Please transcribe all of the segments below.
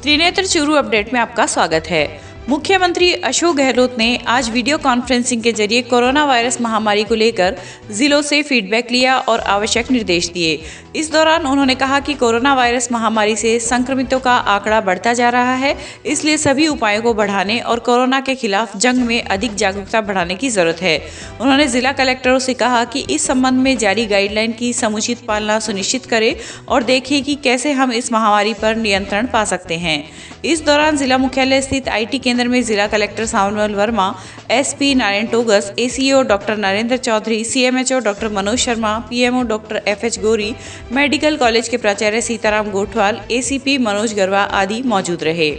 Trinetra Churu update में आपका स्वागत है। मुख्यमंत्री अशोक गहलोत ने आज वीडियो कॉन्फ्रेंसिंग के जरिए कोरोना वायरस महामारी को लेकर जिलों से फीडबैक लिया और आवश्यक निर्देश दिए। इस दौरान उन्होंने कहा कि कोरोना वायरस महामारी से संक्रमितों का आंकड़ा बढ़ता जा रहा है, इसलिए सभी उपायों को बढ़ाने और कोरोना के खिलाफ जंग में अधिक जागरूकता बढ़ाने की जरूरत है। उन्होंने जिला कलेक्टरों से कहा कि इस संबंध में जारी गाइडलाइन की समुचित पालना सुनिश्चित करें और देखें कि कैसे हम इस महामारी पर नियंत्रण पा सकते हैं। इस दौरान जिला मुख्यालय स्थित IT केंद्र में जिला collector Sawanwal Verma, SP Narayan Togas, ACO doctor Narendra Chaudhary, CMHO doctor Manoj Sharma, PMO doctor FH Gauri, medical college के प्राचार्य सीताराम गोठवाल, ACP मनोज गरवा आदि मौजूद रहे।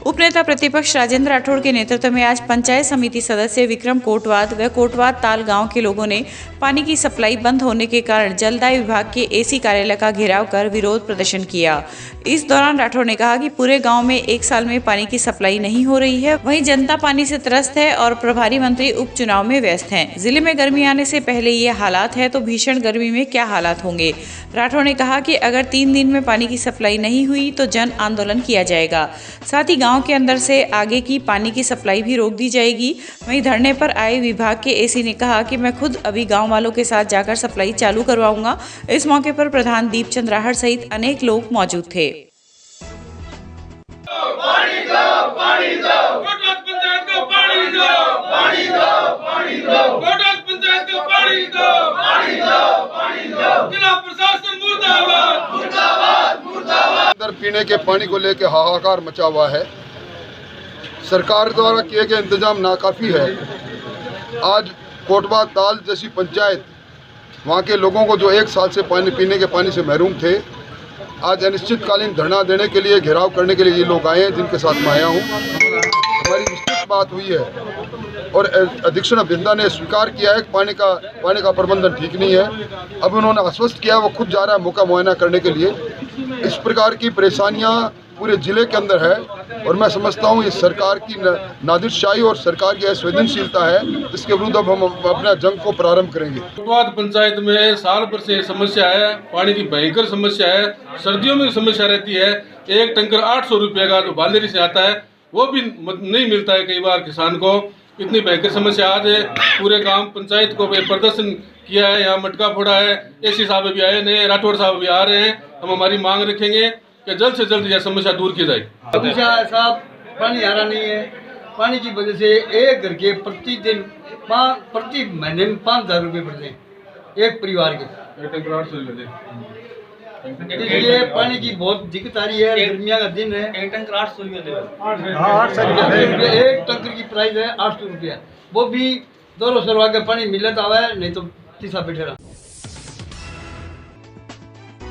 उपनेता प्रतिपक्ष राजेंद्र राठौड़ के नेतृत्व में आज पंचायत समिति सदस्य विक्रम कोटवाद व कोटवाद ताल गांव के लोगों ने पानी की सप्लाई बंद होने के कारण जलदाय विभाग के AC कार्यालय का घेराव कर विरोध प्रदर्शन किया। इस दौरान राठौड़ ने कहा कि पूरे गांव में 1 साल में पानी की सप्लाई नहीं हो रही है, वहीं जनता पानी से त्रस्त है और प्रभारी मंत्री उपचुनाव में व्यस्त हैं। जिले में गर्मी आने से पहले ये हालात है तो भीषण गर्मी में क्या हालात होंगे। राठौड़ ने कहा कि अगर 3 दिन में पानी की सप्लाई नहीं हुई तो जन आंदोलन किया जाएगा। साथ ही गांव के अंदर से आगे की पानी की सप्लाई भी रोक दी जाएगी। वहीं धरने पर आए विभाग के AC ने कहा कि मैं खुद अभी गांव वालों के साथ जाकर सप्लाई चालू करवाऊंगा। इस मौके पर प्रधान दीपचंद राहड़ सहित अनेक लोग मौजूद थे। पीने के पानी को लेकर हाहाकार मचा हुआ है। सरकार द्वारा किए गए इंतजाम नाकाफी है। आज कोटवा ताल जैसी पंचायत, वहाँ के लोगों को जो 1 साल से पानी पीने के पानी से महरूम थे, आज अनिश्चितकालीन धरना देने के लिए, घेराव करने के लिए ये लोग आए हैं, जिनके साथ मैं आया हूँ। हमारी विस्तृत बात हुई है और अधीक्षण अभियंता ने स्वीकार किया है कि पानी का प्रबंधन ठीक नहीं है। अब उन्होंने आश्वस्त किया वो खुद जा रहा है मौका मुआयना करने के लिए। इस प्रकार की परेशानियां पूरे जिले के अंदर है और मैं समझता हूं ये सरकार की नादिरशाही और सरकार की असंवेदनशीलता है, जिसके विरुद्ध अब हम अपना जंग को प्रारंभ करेंगे। कोटवाद पंचायत में साल भर से समस्या है, पानी की भयंकर समस्या है। सर्दियों में समस्या रहती है। एक टैंकर 800 रुपये का जो बांदेरी से आता है वो भी नहीं मिलता है कई बार किसान को। इतनी भयंकर समस्या आज है। पूरे गांव पंचायत को प्रदर्शन किया है, यहाँ मटका फोड़ा है। AC साहब भी आए हैं, राठौड़ साहब भी आ रहे हैं। हम हमारी मांग रखेंगे कि जल्द से जल्द यह समस्या दूर की जाए। साहब पानी आ रहा नहीं है। पानी की वजह से एक घर के प्रति महीने में 5000 रुपये बढ़ते हैं एक परिवार के। इसलिए पानी की बहुत दिक्कत आ रही है। गर्मियाँ का दिन है। एक टंकर 800 रुपये। एक टंकर की प्राइस है 800 रुपया। वो भी 200 रुपये का पानी मिलता हुआ है, नहीं तो तीसरा बैठे रहा।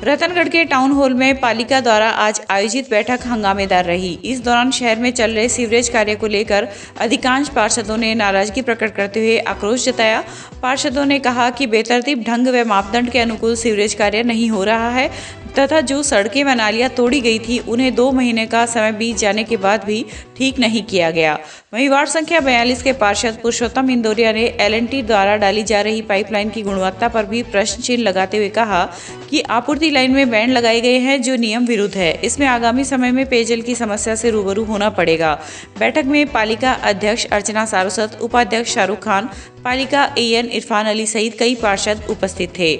रतनगढ़ के टाउन हॉल में पालिका द्वारा आज आयोजित बैठक हंगामेदार रही। इस दौरान शहर में चल रहे सीवरेज कार्य को लेकर अधिकांश पार्षदों ने नाराजगी प्रकट करते हुए आक्रोश जताया। पार्षदों ने कहा कि बेतरतीब ढंग व मापदंड के अनुकूल सीवरेज कार्य नहीं हो रहा है तथा जो सड़कें व नालियां तोड़ी गई थी उन्हें 2 महीने का समय बीत जाने के बाद भी ठीक नहीं किया गया। वहीं वार्ड संख्या 42 के पार्षद पुरुषोत्तम इंदौरिया ने L&T द्वारा डाली जा रही पाइपलाइन की गुणवत्ता पर भी प्रश्न चिन्ह लगाते हुए कहा कि आपूर्ति लाइन में बैंड लगाए गए हैं जो नियम विरुद्ध है। इसमें आगामी समय में पेयजल की समस्या से रूबरू होना पड़ेगा। बैठक में पालिका अध्यक्ष अर्चना सारस्वत, उपाध्यक्ष शाहरुख खान, पालिका AN इरफान अली सहित कई पार्षद उपस्थित थे।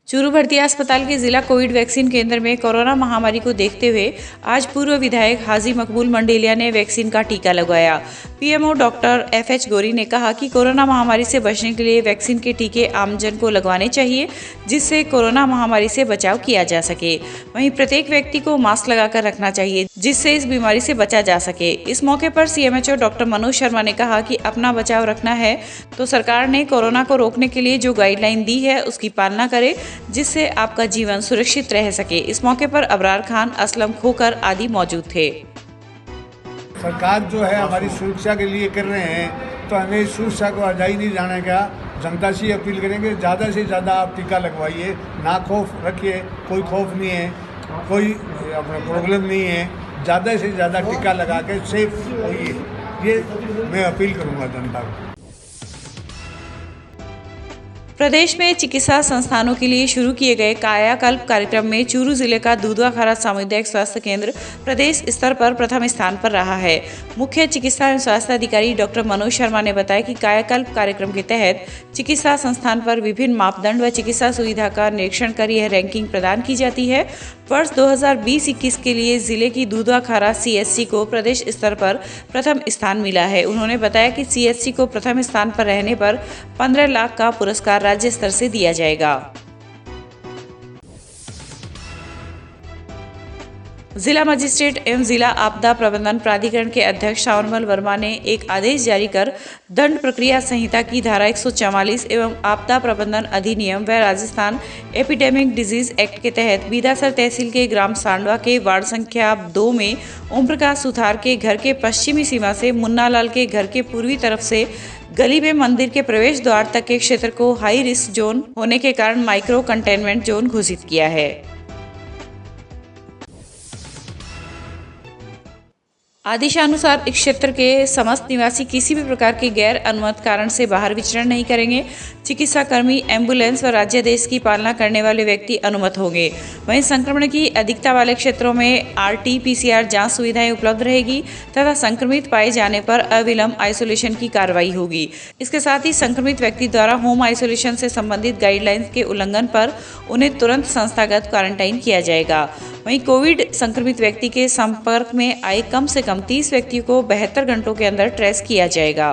चूरू भर्ती अस्पताल के जिला कोविड वैक्सीन केंद्र में कोरोना महामारी को देखते हुए आज पूर्व विधायक हाजी मकबूल मंडेलिया ने वैक्सीन का टीका लगवाया। PMO डॉक्टर FH गौरी ने कहा कि कोरोना महामारी से बचने के लिए वैक्सीन के टीके आमजन को लगवाने चाहिए, जिससे कोरोना महामारी से बचाव किया जा सके। वहीं प्रत्येक व्यक्ति को मास्क लगाकर रखना चाहिए, जिससे इस बीमारी से बचा जा सके। इस मौके पर CMHO डॉक्टर मनोज शर्मा ने कहा कि अपना बचाव रखना है तो सरकार ने कोरोना को रोकने के लिए जो गाइडलाइन दी है उसकी पालना करें, जिससे आपका जीवन सुरक्षित रह सके। इस मौके पर अबरार खान, असलम खोकर आदि मौजूद थे। सरकार जो है हमारी सुरक्षा के लिए कर रहे हैं, तो हमें सुरक्षा को अजाई नहीं जाने का जनता से अपील करेंगे। ज़्यादा से ज़्यादा आप टीका लगवाइए, ना खौफ रखिए। कोई खौफ नहीं है, कोई प्रॉब्लम नहीं है। ज़्यादा से ज़्यादा टीका लगा के सेफ होइए, ये मैं अपील करूँगा जनता को। प्रदेश में चिकित्सा संस्थानों के लिए शुरू किए गए कायाकल्प कार्यक्रम में चूरू जिले का दूधवा-खारा सामुदायिक स्वास्थ्य केंद्र प्रदेश स्तर पर प्रथम स्थान पर रहा है। मुख्य चिकित्सा एवं स्वास्थ्य अधिकारी डॉक्टर मनोज शर्मा ने बताया कि कायाकल्प कार्यक्रम के तहत चिकित्सा संस्थान पर विभिन्न मापदंड व चिकित्सा सुविधा का निरीक्षण कर यह रैंकिंग प्रदान की जाती है। वर्ष 2020-21 के लिए जिले की दूधवा-खारा CHC को प्रदेश स्तर पर प्रथम स्थान मिला है। उन्होंने बताया कि CHC को प्रथम स्थान पर रहने पर 15 लाख का पुरस्कार राज्य स्तर से दिया जाएगा। जिला मजिस्ट्रेट एवं जिला आपदा प्रबंधन प्राधिकरण के अध्यक्ष श्रावणमल वर्मा ने एक आदेश जारी कर दंड प्रक्रिया संहिता की धारा 144 एवं आपदा प्रबंधन अधिनियम व राजस्थान एपिडेमिक डिजीज एक्ट के तहत बीदासर तहसील के ग्राम सांडवा के वार्ड संख्या 2 में ओम प्रकाश सुथार के घर के पश्चिमी सीमा से मुन्ना लाल के घर के पूर्वी तरफ से गली में मंदिर के प्रवेश द्वार तक के क्षेत्र को हाई रिस्क जोन होने के कारण माइक्रो कंटेनमेंट जोन घोषित किया है। आदेशानुसार इस क्षेत्र के समस्त निवासी किसी भी प्रकार के गैर अनुमत कारण से बाहर विचरण नहीं करेंगे। चिकित्सा कर्मी, एम्बुलेंस व राज्यादेश की पालना करने वाले व्यक्ति अनुमत होंगे। वहीं संक्रमण की अधिकता वाले क्षेत्रों में RT-PCR जांच सुविधाएं उपलब्ध रहेगी तथा संक्रमित पाए जाने पर अविलंब आइसोलेशन की कार्रवाई होगी। इसके साथ ही संक्रमित व्यक्ति द्वारा होम आइसोलेशन से संबंधित गाइडलाइंस के उल्लंघन पर उन्हें तुरंत संस्थागत क्वारंटाइन किया जाएगा। वहीं कोविड संक्रमित व्यक्ति के संपर्क में आए कम से कम 30 व्यक्तियों को 72 घंटों के अंदर ट्रेस किया जाएगा।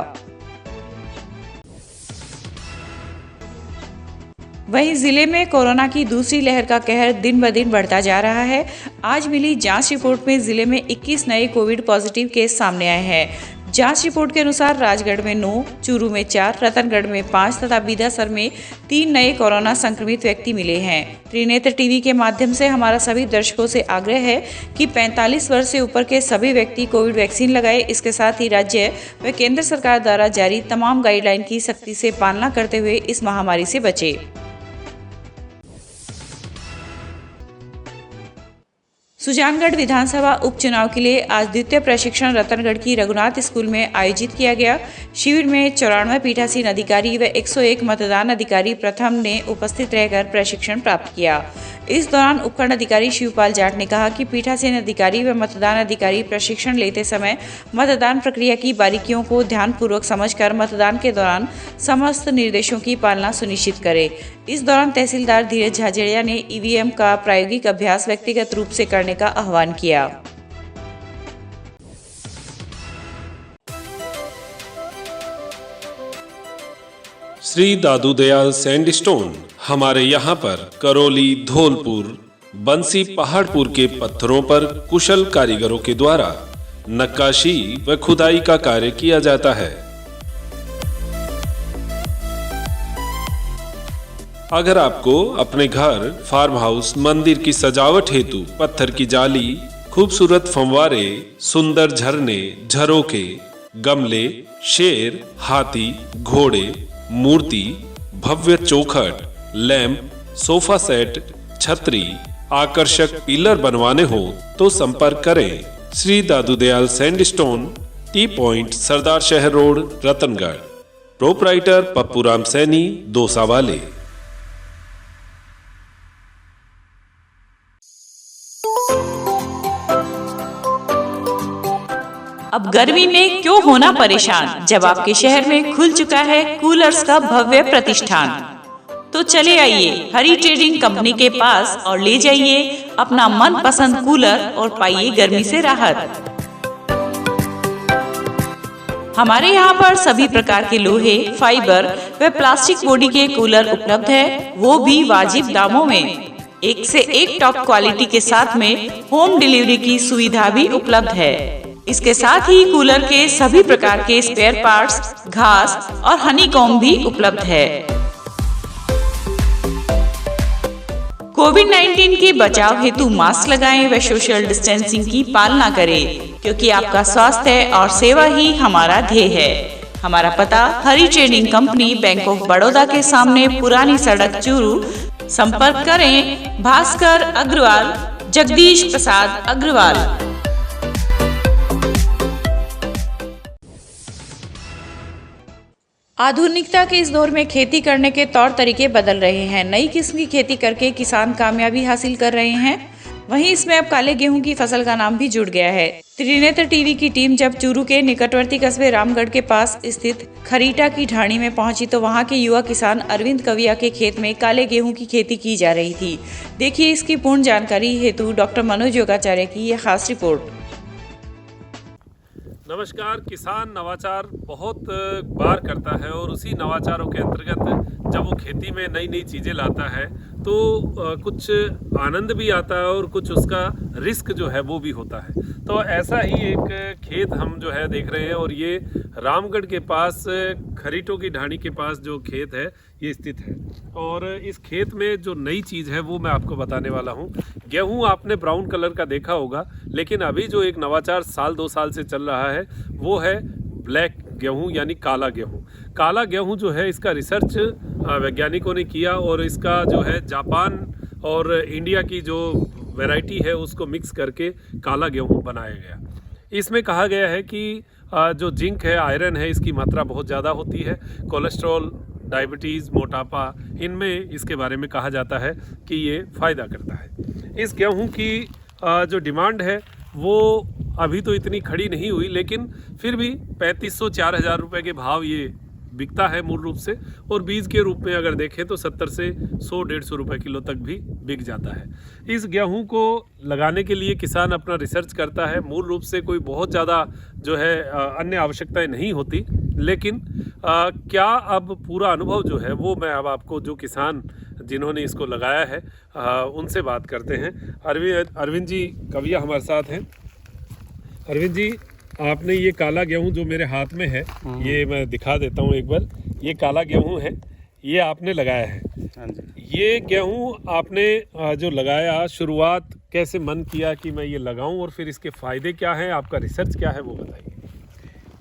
वहीं जिले में कोरोना की दूसरी लहर का कहर दिन ब दिन बढ़ता जा रहा है। आज मिली जांच रिपोर्ट में जिले में 21 नए कोविड पॉजिटिव केस सामने आए हैं। जांच रिपोर्ट के अनुसार राजगढ़ में 9, चूरू में 4, रतनगढ़ में 5 तथा बीदासर में 3 नए कोरोना संक्रमित व्यक्ति मिले हैं। त्रिनेत्र टीवी के माध्यम से हमारा सभी दर्शकों से आग्रह है कि 45 वर्ष से ऊपर के सभी व्यक्ति कोविड वैक्सीन लगाए। इसके साथ ही राज्य व केंद्र सरकार द्वारा जारी तमाम गाइडलाइन की सख्ती से पालना करते हुए इस महामारी से बचे। सुजानगढ़ विधानसभा उपचुनाव के लिए आज द्वितीय प्रशिक्षण रतनगढ़ की रघुनाथ स्कूल में आयोजित किया गया। शिविर में 94 पीठासीन अधिकारी व 101 मतदान अधिकारी प्रथम ने उपस्थित रहकर प्रशिक्षण प्राप्त किया। इस दौरान उपखंड अधिकारी शिवपाल जाट ने कहा कि पीठासीन अधिकारी व मतदान अधिकारी प्रशिक्षण लेते समय मतदान प्रक्रिया की बारीकियों को ध्यानपूर्वक समझकर मतदान के दौरान समस्त निर्देशों की पालना सुनिश्चित करें। इस दौरान तहसीलदार धीरज झाझड़िया ने EVM का प्रायोगिक अभ्यास व्यक्तिगत रूप से करने का आह्वान किया। श्री दादू दयाल सैंडस्टोन हमारे यहाँ पर करौली, धौलपुर, बंसी, पहाड़पुर के पत्थरों पर कुशल कारीगरों के द्वारा नक्काशी व खुदाई का कार्य किया जाता है। अगर आपको अपने घर, फार्म हाउस, मंदिर की सजावट हेतु पत्थर की जाली, खूबसूरत फंवारे, सुंदर झरने, झरोखे, गमले, शेर, हाथी, घोड़े, मूर्ति, भव्य चौखट, लैंप, सोफा सेट, छतरी, आकर्षक पिलर बनवाने हो तो संपर्क करें Shri Dadu Dayal sandstone, T point, सरदार शहर रोड, रतनगढ़। प्रोपराइटर पप्पू राम सैनी, दोसा वाले। अब गर्मी में क्यों होना परेशान, जब आपके शहर में खुल चुका है कूलर्स का भव्य प्रतिष्ठान। तो चले आइए हरी ट्रेडिंग कंपनी के पास और ले जाइए अपना मनपसंद कूलर और पाइए गर्मी से राहत। हमारे यहाँ पर सभी प्रकार के लोहे, फाइबर व प्लास्टिक बॉडी के कूलर उपलब्ध है, वो भी वाजिब दामों में। एक से एक टॉप क्वालिटी के साथ में होम डिलीवरी की सुविधा भी उपलब्ध है। इसके साथ ही कूलर के सभी प्रकार के स्पेयर पार्ट्स, घास और हनीकॉम्ब भी उपलब्ध है। कोविड-19 के बचाव हेतु मास्क लगाएं व सोशल डिस्टेंसिंग की पालना करें, क्योंकि आपका स्वास्थ्य और सेवा ही हमारा ध्येय है। हमारा पता Hari trading company, bank of Baroda के सामने, पुरानी सड़क, चूरू। संपर्क करें भास्कर अग्रवाल, जगदीश प्रसाद अग्रवाल। आधुनिकता के इस दौर में खेती करने के तौर तरीके बदल रहे हैं। नई किस्म की खेती करके किसान कामयाबी हासिल कर रहे हैं। वहीं इसमें अब काले गेहूं की फसल का नाम भी जुड़ गया है। त्रिनेत्र टीवी की टीम जब चूरू के निकटवर्ती कस्बे रामगढ़ के पास स्थित खरीटा की ढाणी में पहुंची तो वहां के युवा किसान अरविंद कविया के खेत में काले गेहूं की खेती की जा रही थी। देखिए इसकी पूर्ण जानकारी हेतु डॉक्टर मनोज योगाचार्य की यह खास रिपोर्ट। नमस्कार। किसान नवाचार बहुत बार करता है और उसी नवाचारों के अंतर्गत जब वो खेती में नई नई चीज़ें लाता है तो कुछ आनंद भी आता है और कुछ उसका रिस्क जो है वो भी होता है। तो ऐसा ही एक खेत हम जो है देख रहे हैं और ये रामगढ़ के पास खरीटों की ढाणी के पास जो खेत है ये स्थित है। और इस खेत में जो नई चीज़ है वो मैं आपको बताने वाला हूँ। गेहूँ आपने ब्राउन कलर का देखा होगा, लेकिन अभी जो एक नवाचार साल 2 साल से चल रहा है वो है ब्लैक गेहूँ यानी काला गेहूँ। काला गेहूँ जो है इसका रिसर्च वैज्ञानिकों ने किया और इसका जो है जापान और इंडिया की जो वैरायटी है उसको मिक्स करके काला गेहूँ बनाया गया। इसमें कहा गया है कि जो जिंक है, आयरन है, इसकी मात्रा बहुत ज़्यादा होती है। कोलेस्ट्रॉल, डायबिटीज़, मोटापा, इनमें इसके बारे में कहा जाता है कि ये फ़ायदा करता है। इस गेहूँ की जो डिमांड है वो अभी तो इतनी खड़ी नहीं हुई, लेकिन फिर भी 3500-4000 रुपये के भाव ये बिकता है मूल रूप से। और बीज के रूप में अगर देखें तो 70 से 100-150 रुपये किलो तक भी बिक जाता है। इस गेहूं को लगाने के लिए किसान अपना रिसर्च करता है। मूल रूप से कोई बहुत ज़्यादा जो है अन्य आवश्यकताएं नहीं होती, लेकिन क्या अब पूरा अनुभव जो है वो मैं अब आपको जो किसान जिन्होंने इसको लगाया है उनसे बात करते हैं। अरविंद जी कविया हमारे साथ हैं। अरविंद जी, आपने ये काला गेहूं जो मेरे हाथ में है, ये मैं दिखा देता हूँ एक बार। ये काला गेहूं है, ये आपने लगाया है। हाँ जी। ये गेहूं आपने जो लगाया, शुरुआत कैसे मन किया कि मैं ये लगाऊं और फिर इसके फ़ायदे क्या हैं, आपका रिसर्च क्या है वो बताइए।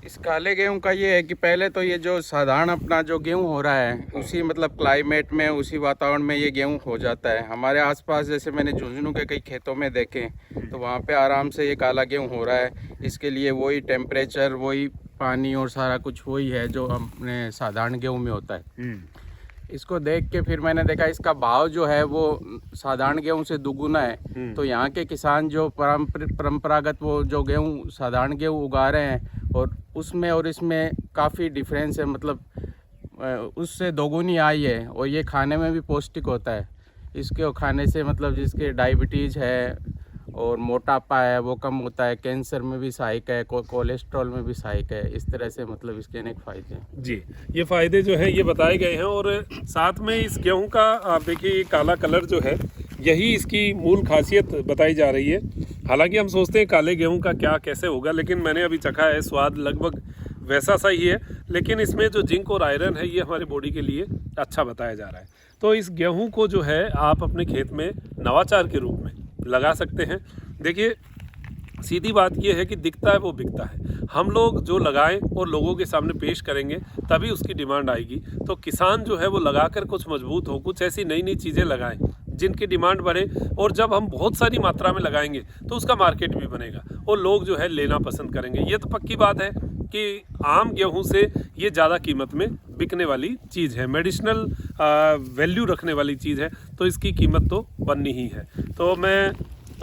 इस काले गेहूं का ये है कि पहले तो ये जो साधारण अपना जो गेहूं हो रहा है उसी मतलब क्लाइमेट में, उसी वातावरण में ये गेहूं हो जाता है। हमारे आसपास जैसे मैंने झुंझुनू के कई खेतों में देखे तो वहाँ पे आराम से ये काला गेहूं हो रहा है। इसके लिए वही टेम्परेचर, वही पानी और सारा कुछ वही है जो अपने साधारण गेहूं में होता है। इसको देख के फिर मैंने देखा इसका भाव जो है वो साधारण गेहूं से दुगुना है। तो यहाँ के किसान जो परंपरागत वो जो गेहूं साधारण गेहूं उगा रहे हैं और उसमें और इसमें काफ़ी डिफरेंस है, मतलब उससे दोगुनी आई है। और ये खाने में भी पौष्टिक होता है। इसके खाने से मतलब जिसके डायबिटीज़ है और मोटापा है वो कम होता है, कैंसर में भी सहायक है, कोलेस्ट्रॉल में भी सहायक है। इस तरह से मतलब इसके अनेक फ़ायदे हैं। जी, ये फ़ायदे जो है ये बताए गए हैं। और साथ में इस गेहूं का आप देखिए ये काला कलर जो है यही इसकी मूल खासियत बताई जा रही है। हालांकि हम सोचते हैं काले गेहूं का क्या कैसे होगा, लेकिन मैंने अभी चखा है, स्वाद लगभग वैसा सा ही है। लेकिन इसमें जो जिंक और आयरन है ये हमारी बॉडी के लिए अच्छा बताया जा रहा है। तो इस गेहूं को जो है आप अपने खेत में नवाचार के रूप में लगा सकते हैं। देखिए सीधी बात यह है कि दिखता है वो बिकता है। हम लोग जो लगाएं और लोगों के सामने पेश करेंगे तभी उसकी डिमांड आएगी। तो किसान जो है वो लगाकर कुछ मजबूत हो, कुछ ऐसी नई नई चीज़ें लगाएं जिनकी डिमांड बढ़े। और जब हम बहुत सारी मात्रा में लगाएंगे तो उसका मार्केट भी बनेगा और लोग जो है लेना पसंद करेंगे। ये तो पक्की बात है कि आम गेहूं से ये ज़्यादा कीमत में बिकने वाली चीज़ है, मेडिसिनल वैल्यू रखने वाली चीज़ है, तो इसकी कीमत तो बननी ही है। तो मैं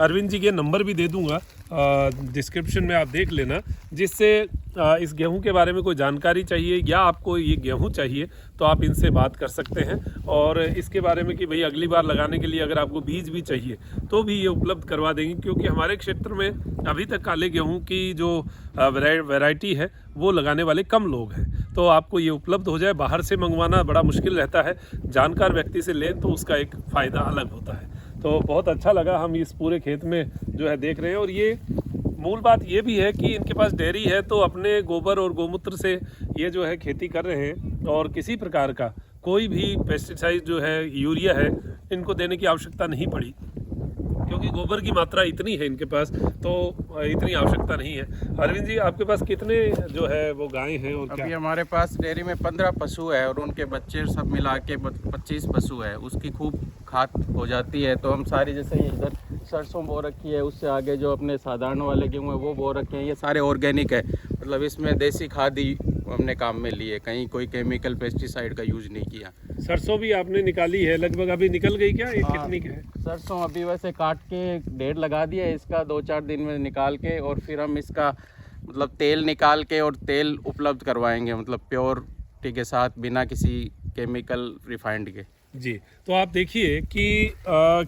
अरविंद जी के नंबर भी दे दूंगा डिस्क्रिप्शन में, आप देख लेना, जिससे इस गेहूं के बारे में कोई जानकारी चाहिए या आपको ये गेहूं चाहिए तो आप इनसे बात कर सकते हैं। और इसके बारे में कि भाई अगली बार लगाने के लिए अगर आपको बीज भी चाहिए तो भी ये उपलब्ध करवा देंगे, क्योंकि हमारे क्षेत्र में अभी तक काले गेहूं की जो वैरायटी है वो लगाने वाले कम लोग हैं। तो आपको ये उपलब्ध हो जाए, बाहर से मंगवाना बड़ा मुश्किल रहता है। जानकार व्यक्ति से लें तो उसका एक फ़ायदा अलग होता है। तो बहुत अच्छा लगा, हम इस पूरे खेत में जो है देख रहे हैं। और ये मूल बात ये भी है कि इनके पास डेयरी है तो अपने गोबर और गोमूत्र से ये जो है खेती कर रहे हैं और किसी प्रकार का कोई भी पेस्टिसाइड जो है, यूरिया है, इनको देने की आवश्यकता नहीं पड़ी, क्योंकि गोबर की मात्रा इतनी है इनके पास, तो इतनी आवश्यकता नहीं है। अरविंद जी, आपके पास कितने जो है वो गाय हैं और क्या? अभी हमारे पास डेयरी में 15 पशु है और उनके बच्चे सब मिला के 25 पशु है। उसकी खूब खाद हो जाती है। तो हम सारी, जैसे इधर सरसों बो रखी है, उससे आगे जो अपने साधारण वाले गेहूँ है वो बो रखे हैं, ये सारे ऑर्गेनिक है। मतलब इसमें देसी खाद ही हमने काम में लिए, कहीं कोई केमिकल पेस्टिसाइड का यूज नहीं किया। सरसों भी आपने निकाली है, लगभग अभी निकल गई क्या? ये कितनी है? सरसों अभी वैसे काट के ढेर लगा दिया है, इसका 2-4 दिन में निकाल के और फिर हम इसका मतलब तेल निकाल के और तेल उपलब्ध करवाएंगे, मतलब प्योरिटी के साथ, बिना किसी केमिकल रिफाइंड के। जी, तो आप देखिए कि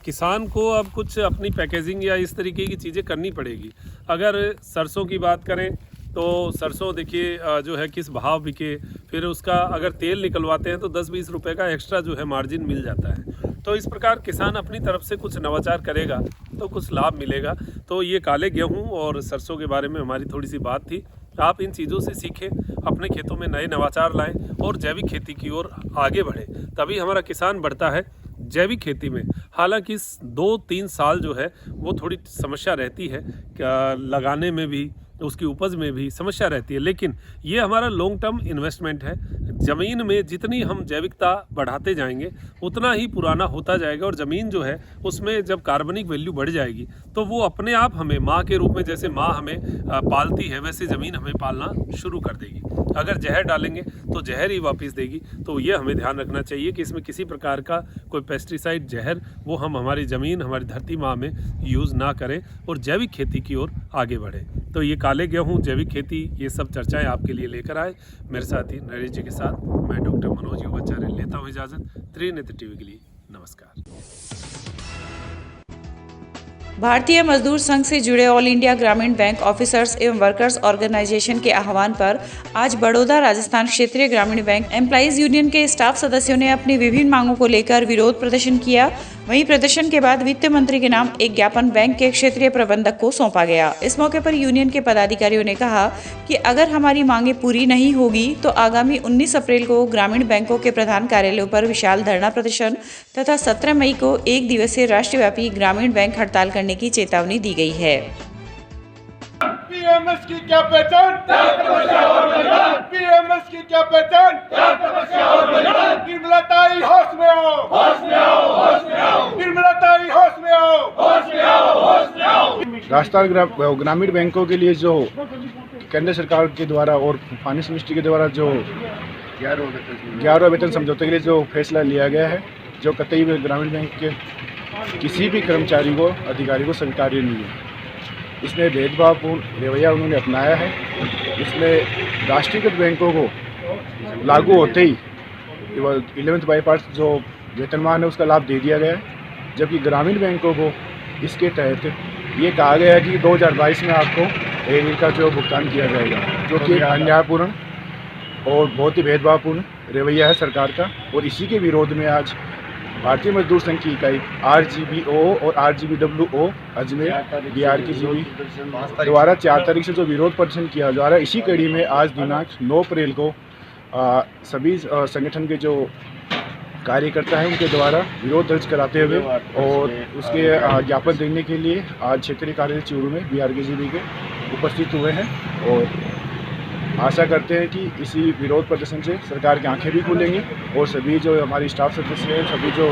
किसान को अब कुछ अपनी पैकेजिंग या इस तरीके की चीज़ें करनी पड़ेगी। अगर सरसों की बात करें तो सरसों देखिए जो है किस भाव बिके, फिर उसका अगर तेल निकलवाते हैं तो 10-20 रुपए का एक्स्ट्रा जो है मार्जिन मिल जाता है। तो इस प्रकार किसान अपनी तरफ से कुछ नवाचार करेगा तो कुछ लाभ मिलेगा। तो ये काले गेहूं और सरसों के बारे में हमारी थोड़ी सी बात थी। आप इन चीज़ों से सीखें, अपने खेतों में नए नवाचार लाएं और जैविक खेती की ओर आगे बढ़ें, तभी हमारा किसान बढ़ता है। जैविक खेती में हालांकि 2-3 साल जो है वो थोड़ी समस्या रहती है, लगाने में भी, उसकी उपज में भी समस्या रहती है, लेकिन ये हमारा लॉन्ग टर्म इन्वेस्टमेंट है। ज़मीन में जितनी हम जैविकता बढ़ाते जाएंगे उतना ही पुराना होता जाएगा, और ज़मीन जो है उसमें जब कार्बनिक वैल्यू बढ़ जाएगी तो वो अपने आप हमें माँ के रूप में, जैसे माँ हमें पालती है वैसे ज़मीन हमें पालना शुरू कर देगी। अगर जहर डालेंगे तो जहर ही वापस देगी। तो ये हमें ध्यान रखना चाहिए कि इसमें किसी प्रकार का कोई पेस्टिसाइड, जहर वो हम हमारी ज़मीन, हमारी धरती माँ में यूज़ ना करें और जैविक खेती की ओर आगे बढ़ें। तो ये काले गेहूँ, जैविक खेती, ये सब चर्चाएं आपके लिए लेकर आए। मेरे साथी नरेश जी के साथ मैं डॉक्टर मनोज योगाचार्य लेता हूँ इजाज़त। त्रिनेत्र टीवी के लिए नमस्कार। भारतीय मजदूर संघ से जुड़े ऑल इंडिया ग्रामीण बैंक ऑफिसर्स एवं वर्कर्स ऑर्गेनाइजेशन के आह्वान पर आज बड़ौदा राजस्थान क्षेत्रीय ग्रामीण बैंक एम्प्लॉइज यूनियन के स्टाफ सदस्यों ने अपनी विभिन्न मांगों को लेकर विरोध प्रदर्शन किया। वहीं प्रदर्शन के बाद वित्त मंत्री के नाम एक ज्ञापन बैंक के क्षेत्रीय प्रबंधक को सौंपा गया। इस मौके पर यूनियन के पदाधिकारियों ने कहा कि अगर हमारी मांगें पूरी नहीं होगी तो आगामी 19 अप्रैल को ग्रामीण बैंकों के प्रधान कार्यालयों पर विशाल धरना प्रदर्शन तथा 17 मई को 1 दिवसीय राष्ट्रव्यापी ग्रामीण बैंक हड़ताल करने की चेतावनी दी गई है। पीएमएस की क्या पहचान, पीएमएस की क्या पहचान, निर्मलताई होश में आओ, निर्मलताई होश में आओ। राजस्थान ग्रामीण बैंकों के लिए जो केंद्र सरकार के द्वारा और फाइनेंस मिनिस्ट्री के द्वारा जो 11वां वेतन समझौते के लिए जो फैसला लिया गया है, जो कतई भी ग्रामीण बैंक के किसी भी कर्मचारी को, अधिकारी को स्वीकार्य नहीं है। इसमें भेदभावपूर्ण रवैया उन्होंने अपनाया है। इसमें राष्ट्रीयकृत बैंकों को लागू होते ही 11th बाईपास जो वेतनमान है उसका लाभ दे दिया गया है, जबकि ग्रामीण बैंकों को इसके तहत ये कहा गया है कि 2022 में आपको एक का जो भुगतान किया जाएगा, जो कि एक अन्यायपूर्ण और बहुत ही भेदभावपूर्ण रवैया है सरकार का। और इसी के विरोध में आज भारतीय मजदूर संघ की इकाई RGBO और RGBWO अजमेर बिहार की जीबी द्वारा 4 तारीख से जो विरोध प्रदर्शन किया जा रहा है, इसी कड़ी में आज दिनांक 9 अप्रैल को सभी संगठन के जो कार्यकर्ता हैं उनके द्वारा विरोध दर्ज कराते हुए और उसके ज्ञापन देने के लिए आज क्षेत्रीय कार्यालय चूरू में BRKGB के उपस्थित हुए हैं। और आशा करते हैं कि इसी विरोध प्रदर्शन से सरकार की आंखें भी खुलेंगी और सभी जो हमारी स्टाफ सदस्य हैं, सभी जो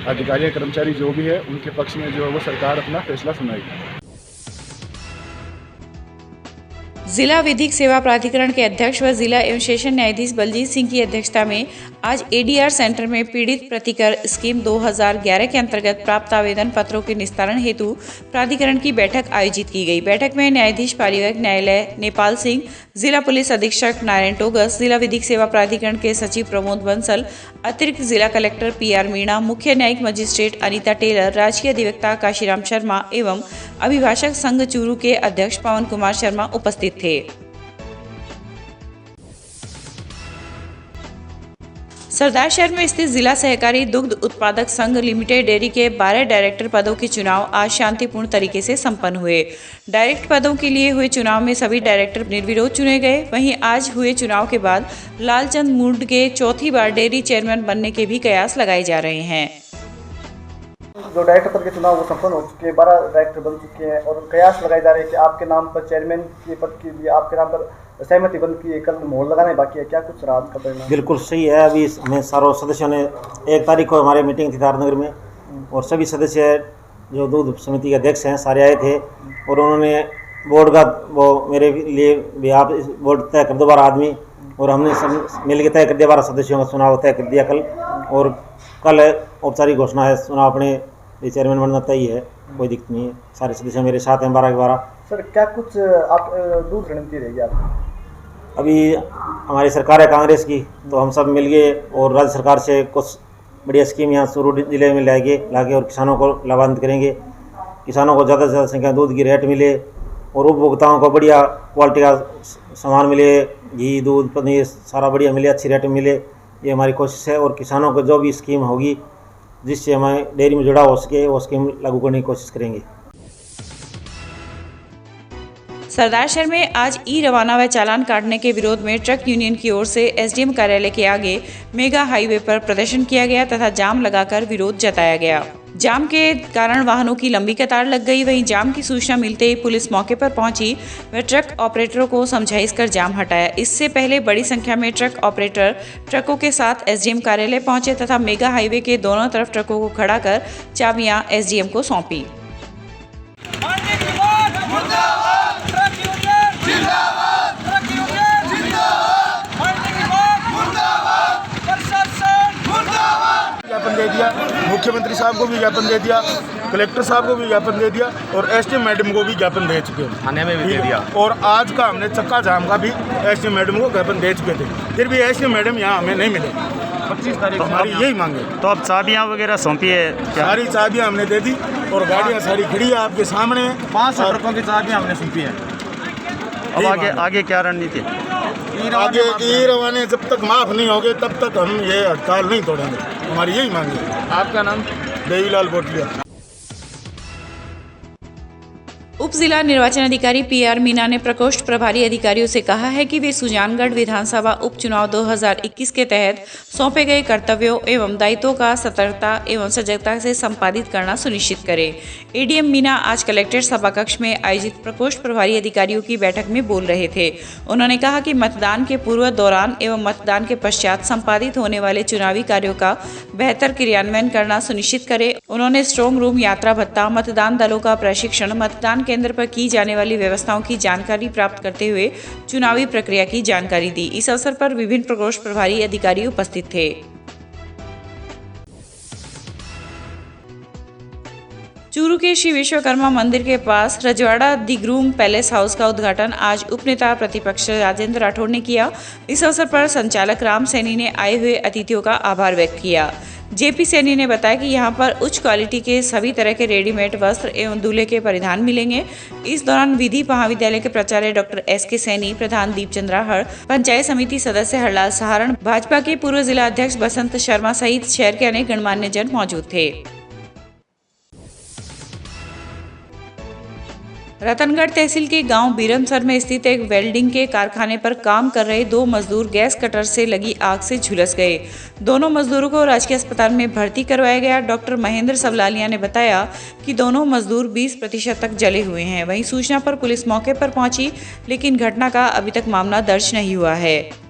अधिकारी कर्मचारी जो भी है, उनके पक्ष में जो है वो सरकार अपना फैसला सुनाएगी। जिला विधिक सेवा प्राधिकरण के अध्यक्ष व जिला एवं सेशन न्यायाधीश बलजीत सिंह की अध्यक्षता में आज ADR सेंटर में पीड़ित प्रतिकर स्कीम 2011 के अंतर्गत प्राप्त आवेदन पत्रों के निस्तारण हेतु प्राधिकरण की बैठक आयोजित की गई। बैठक में न्यायाधीश पारिवारिक न्यायालय नेपाल सिंह, जिला पुलिस अधीक्षक नारायण टोगस, जिला विधिक सेवा प्राधिकरण के सचिव प्रमोद बंसल, अतिरिक्त जिला कलेक्टर PR मीणा, मुख्य न्यायिक मजिस्ट्रेट अनीता टेलर, राजकीय अधिवक्ता काशीराम शर्मा एवं अभिभाषक संघ चूरू के अध्यक्ष पवन कुमार शर्मा उपस्थित थे। सरदारशहर में स्थित जिला सहकारी दुग्ध उत्पादक संघ लिमिटेड डेयरी के 12 डायरेक्टर पदों के चुनाव आज शांतिपूर्ण तरीके से संपन्न हुए। डायरेक्ट पदों के लिए हुए चुनाव में सभी डायरेक्टर निर्विरोध चुने गए। वहीं आज हुए चुनाव के बाद लालचंद मुंड के चौथी बार डेयरी चेयरमैन बनने के भी कयास लगाए जा रहे हैं। जो डायरेक्टर पद के चुनाव वो संपन्न हो चुके हैं, 12 डायरेक्टर बन चुके हैं और कयास लगाए जा रहे हैं कि आपके नाम पर चेयरमैन के पद के लिए आपके नाम पर सहमति बन की कल मोहर लगाने बाकी है। क्या कुछ रात का परिणाम? बिल्कुल सही है। अभी हमें सारों सदस्यों ने 1 तारीख को हमारे मीटिंग थी तारनगर में और सभी सदस्य जो दूध समिति के अध्यक्ष हैं सारे आए थे और उन्होंने बोर्ड का वो मेरे लिए भी आप इस बोर्ड तय कर दो 12 आदमी, और हमने सब मिल के तय कर दिया 12 सदस्यों का चुनाव तय कर दिया कल, और कल औपचारिक घोषणा है चुनाव अपने चेयरमैन बनना तय है, कोई दिक्कत नहीं है। सारे सदस्य मेरे साथ हैं 12 के 12। सर क्या कुछ आप दूर रणनीति रहेगी आप? अभी हमारी सरकार है कांग्रेस की, तो हम सब मिल गए और राज्य सरकार से कुछ बढ़िया स्कीम यहाँ सूरू जिले में लाके और किसानों को लाभान्वित करेंगे। किसानों को ज़्यादा से ज़्यादा संख्या दूध की रेट मिले और उपभोक्ताओं को बढ़िया क्वालिटी का सामान मिले, घी दूध पनीर सारा बढ़िया मिले, अच्छी रेट में मिले, ये हमारी कोशिश है। और किसानों को जो भी स्कीम होगी जिससे हमें डेयरी में जुड़ा हो सके वो स्कीम लागू करने की कोशिश करेंगे। सरदारशहर में आज ई रवाना व चालान काटने के विरोध में ट्रक यूनियन की ओर से एसडीएम कार्यालय के आगे मेगा हाईवे पर प्रदर्शन किया गया तथा जाम लगाकर विरोध जताया गया। जाम के कारण वाहनों की लंबी कतार लग गई। वहीं जाम की सूचना मिलते ही पुलिस मौके पर पहुंची व ट्रक ऑपरेटरों को समझाइश कर जाम हटाया। इससे पहले बड़ी संख्या में ट्रक ऑपरेटर ट्रकों के साथ एसडीएम कार्यालय पहुंचे तथा मेगा हाईवे के दोनों तरफ ट्रकों को खड़ा कर चाबियां एसडीएम को सौंपी। ज्ञापन दे दिया, मुख्यमंत्री साहब को भी ज्ञापन दे दिया, कलेक्टर साहब को भी ज्ञापन दे दिया और एसडीएम मैडम को भी ज्ञापन दे चुके हैं, थाने में भी दे दिया। और आज का हमने चक्का जाम का भी एसडीएम मैडम को ज्ञापन दे चुके थे, फिर भी एसडीएम मैडम यहाँ हमें नहीं मिले। 25 तारीख हमारी यही मांगे। तो अब चाबियाँ वगैरह सौंपी है क्या? सारी चाबियाँ हमने दे दी और गाड़ियाँ सारी खड़ी है आपके सामने। 5 ट्रकों की चाबियाँ हमने सौंपी है। अब आगे क्या रणनीति? आगे ई रवाने जब तक माफ नहीं होगे तब तक हम ये हड़ताल नहीं तोड़ेंगे, हमारी यही मांगे। आपका नाम? देवीलाल बोटिया। उप जिला निर्वाचन अधिकारी पीआर मीना ने प्रकोष्ठ प्रभारी अधिकारियों से कहा है कि वे सुजानगढ़ विधानसभा उपचुनाव 2021 के तहत सौंपे गए कर्तव्यों एवं दायित्वों का सतर्कता एवं सजगता से संपादित करना सुनिश्चित करें। एडीएम मीना आज कलेक्ट्रेट सभाकक्ष में आयोजित प्रकोष्ठ प्रभारी अधिकारियों की बैठक में बोल रहे थे। उन्होंने कहा कि मतदान के पूर्व, दौरान एवं मतदान के पश्चात संपादित होने वाले चुनावी कार्यों का बेहतर क्रियान्वयन करना सुनिश्चित करें। उन्होंने स्ट्रांग रूम, यात्रा भत्ता, मतदान दलों का प्रशिक्षण, मतदान केंद्र पर की जाने वाली व्यवस्थाओं की जानकारी प्राप्त करते हुए चुनावी प्रक्रिया की जानकारी दी। इस अवसर पर विभिन्न प्रकोष्ठ प्रभारी अधिकारी उपस्थित थे। चूरू के श्री विश्वकर्मा मंदिर के पास रजवाड़ा दी ग्रूम पैलेस हाउस का उद्घाटन आज उपनेता प्रतिपक्ष राजेंद्र राठौड़ ने किया। इस अवसर पर संचालक राम सैनी ने आए हुए अतिथियों का आभार व्यक्त किया। जेपी सैनी ने बताया कि यहां पर उच्च क्वालिटी के सभी तरह के रेडीमेड वस्त्र एवं दूल्हे के परिधान मिलेंगे। इस दौरान विधि महाविद्यालय के प्राचार्य डॉक्टर एसके सैनी, प्रधान दीपचंद राहड़, पंचायत समिति सदस्य हरलाल सहारण, भाजपा के पूर्व जिला अध्यक्ष बसंत शर्मा सहित शहर के अनेक गणमान्य जन मौजूद थे। रतनगढ़ तहसील के गांव बीरमसर में स्थित एक वेल्डिंग के कारखाने पर काम कर रहे 2 मजदूर गैस कटर से लगी आग से झुलस गए। दोनों मजदूरों को राजकीय अस्पताल में भर्ती करवाया गया। डॉक्टर महेंद्र सवलालिया ने बताया कि दोनों मजदूर 20% तक जले हुए हैं। वहीं सूचना पर पुलिस मौके पर पहुंची, लेकिन घटना का अभी तक मामला दर्ज नहीं हुआ है।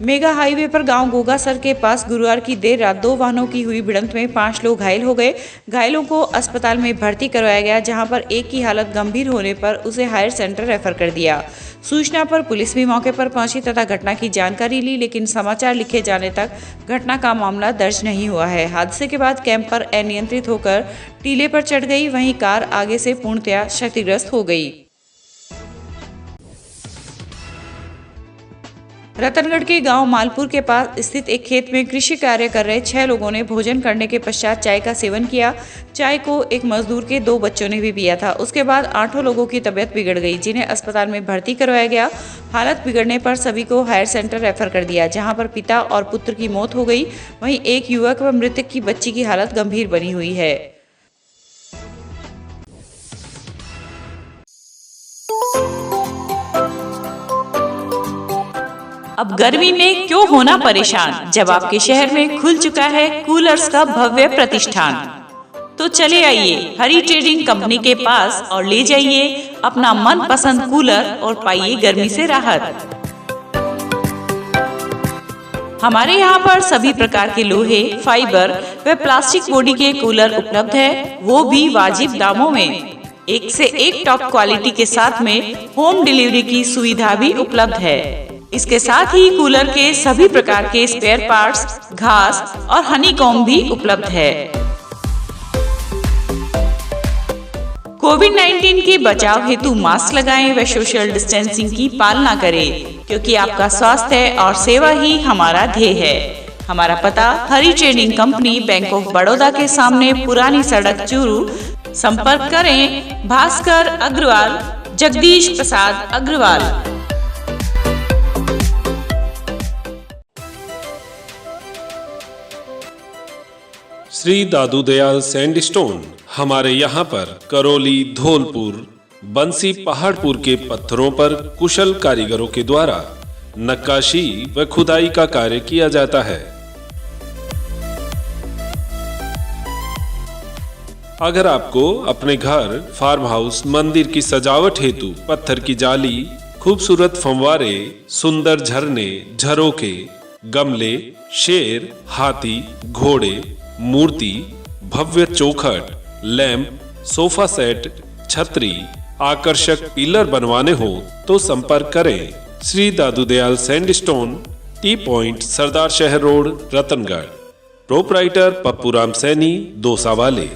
मेगा हाईवे पर गांव गोगासर के पास गुरुवार की देर रात 2 वाहनों की हुई भिड़ंत में 5 लोग घायल हो गए। घायलों को अस्पताल में भर्ती करवाया गया, जहां पर एक की हालत गंभीर होने पर उसे हायर सेंटर रेफर कर दिया। सूचना पर पुलिस भी मौके पर पहुंची तथा घटना की जानकारी ली, लेकिन समाचार लिखे जाने तक घटना का मामला दर्ज नहीं हुआ है। हादसे के बाद कैंपर अनियंत्रित होकर टीले पर चढ़ गई, वहीं कार आगे से पूर्णतया क्षतिग्रस्त हो गई। रतनगढ़ के गांव मालपुर के पास स्थित एक खेत में कृषि कार्य कर रहे 6 लोगों ने भोजन करने के पश्चात चाय का सेवन किया। चाय को एक मजदूर के 2 बच्चों ने भी पिया था। उसके बाद 8 लोगों की तबीयत बिगड़ गई, जिन्हें अस्पताल में भर्ती करवाया गया। हालत बिगड़ने पर सभी को हायर सेंटर रेफर कर दिया, जहां पर पिता और पुत्र की मौत हो गई। वहीं एक युवक व मृतक की बच्ची की हालत गंभीर बनी हुई है। अब गर्मी में क्यों होना परेशान, जब आपके शहर में खुल चुका है कूलर्स का भव्य प्रतिष्ठान। तो चले आइए हरी ट्रेडिंग कंपनी के पास और ले जाइए अपना मनपसंद कूलर और पाइए गर्मी से राहत। हमारे यहाँ पर सभी प्रकार के लोहे, फाइबर व प्लास्टिक बॉडी के कूलर उपलब्ध है, वो भी वाजिब दामों में। एक से एक टॉप क्वालिटी के साथ में होम डिलीवरी की सुविधा भी उपलब्ध है। इसके साथ ही कूलर के सभी प्रकार के स्पेयर पार्ट्स, घास और हनीकॉम्ब भी उपलब्ध है। कोविड-19 के बचाव हेतु मास्क लगाएं व सोशल डिस्टेंसिंग की पालना करें, क्योंकि आपका स्वास्थ्य और सेवा ही हमारा ध्येय है। हमारा पता Hari trading company, bank of Baroda के सामने, पुरानी सड़क, चूरू। संपर्क करें भास्कर अग्रवाल, जगदीश प्रसाद अग्रवाल। श्री दादू दयाल सैंडस्टोन हमारे यहाँ पर करौली, धौलपुर, बंसी, पहाड़पुर के पत्थरों पर कुशल कारीगरों के द्वारा नक्काशी व खुदाई का कार्य किया जाता है। अगर आपको अपने घर, फार्म हाउस, मंदिर की सजावट हेतु पत्थर की जाली, खूबसूरत फंवारे, सुंदर झरने, झरोखे, गमले, शेर, हाथी, घोड़े, मूर्ति, भव्य चौखट, लैंप, सोफा सेट, छतरी, आकर्षक पिलर बनवाने हो तो संपर्क करें Shri Dadu Dayal sandstone, T point, सरदार शहर रोड, रतनगढ़। प्रोपराइटर पप्पूराम सैनी, दोसा वाले।